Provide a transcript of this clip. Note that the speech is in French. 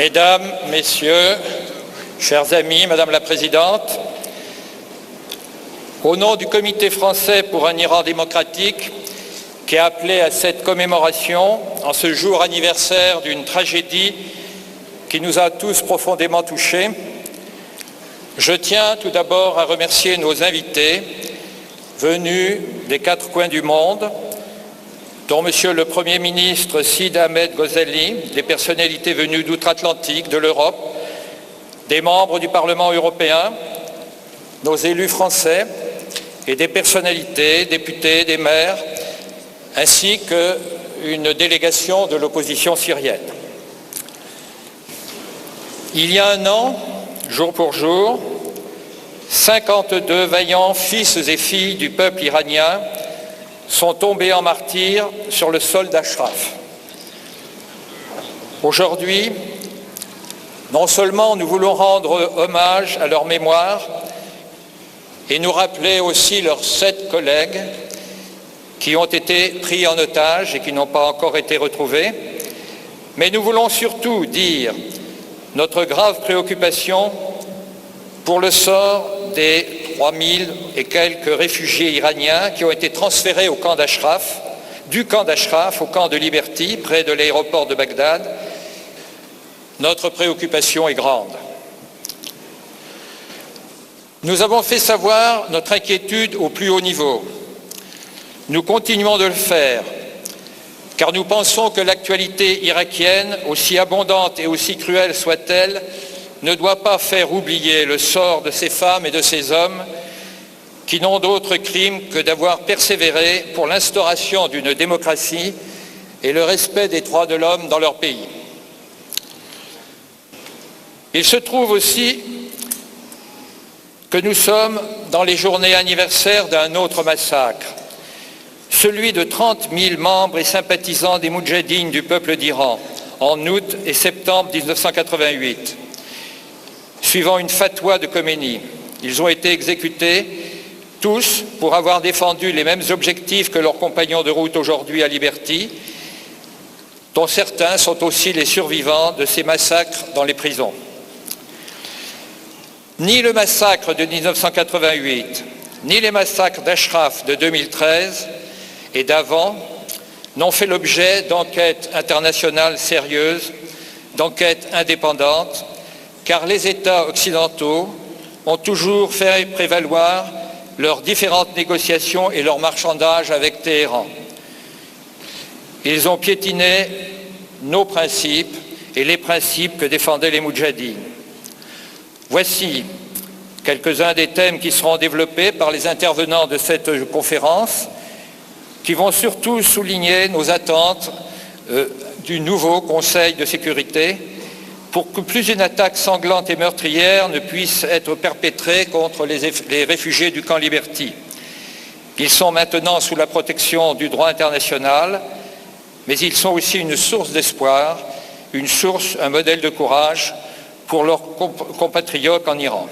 Mesdames, Messieurs, chers amis, Madame la Présidente, au nom du Comité français pour un Iran démocratique, qui a appelé à cette commémoration en ce jour anniversaire d'une tragédie qui nous a tous profondément touchés, je tiens tout d'abord à remercier nos invités venus des quatre coins du monde, dont Monsieur le Premier ministre Sid Ahmed Ghazali, des personnalités venues d'outre-Atlantique, de l'Europe, des membres du Parlement européen, nos élus français et des personnalités, députés, des maires, ainsi qu'une délégation de l'opposition syrienne. Il y a un an, jour pour jour, 52 vaillants fils et filles du peuple iranien sont tombés en martyrs sur le sol d'Ashraf. Aujourd'hui, non seulement nous voulons rendre hommage à leur mémoire et nous rappeler aussi leurs 7 collègues qui ont été pris en otage et qui n'ont pas encore été retrouvés, mais nous voulons surtout dire notre grave préoccupation pour le sort des 3000 et quelques réfugiés iraniens qui ont été transférés au camp d'Ashraf, du camp d'Ashraf au camp de Liberty, près de l'aéroport de Bagdad. Notre préoccupation est grande. Nous avons fait savoir notre inquiétude au plus haut niveau. Nous continuons de le faire, car nous pensons que l'actualité irakienne, aussi abondante et aussi cruelle soit-elle, ne doit pas faire oublier le sort de ces femmes et de ces hommes qui n'ont d'autre crime que d'avoir persévéré pour l'instauration d'une démocratie et le respect des droits de l'homme dans leur pays. Il se trouve aussi que nous sommes dans les journées anniversaires d'un autre massacre, celui de 30 000 membres et sympathisants des Moudjahidines du peuple d'Iran en août et septembre 1988. Suivant une fatwa de Khomeini, ils ont été exécutés, tous pour avoir défendu les mêmes objectifs que leurs compagnons de route aujourd'hui à Liberty, dont certains sont aussi les survivants de ces massacres dans les prisons. Ni le massacre de 1988, ni les massacres d'Ashraf de 2013 et d'avant n'ont fait l'objet d'enquêtes internationales sérieuses, d'enquêtes indépendantes, car les États occidentaux ont toujours fait prévaloir leurs différentes négociations et leur marchandage avec Téhéran. Ils ont piétiné nos principes et les principes que défendaient les Moudjahidines. Voici quelques-uns des thèmes qui seront développés par les intervenants de cette conférence, qui vont surtout souligner nos attentes du nouveau Conseil de sécurité pour que plus une attaque sanglante et meurtrière ne puisse être perpétrée contre les réfugiés du camp Liberty. Ils sont maintenant sous la protection du droit international, mais ils sont aussi une source d'espoir, un modèle de courage pour leurs compatriotes en Iran.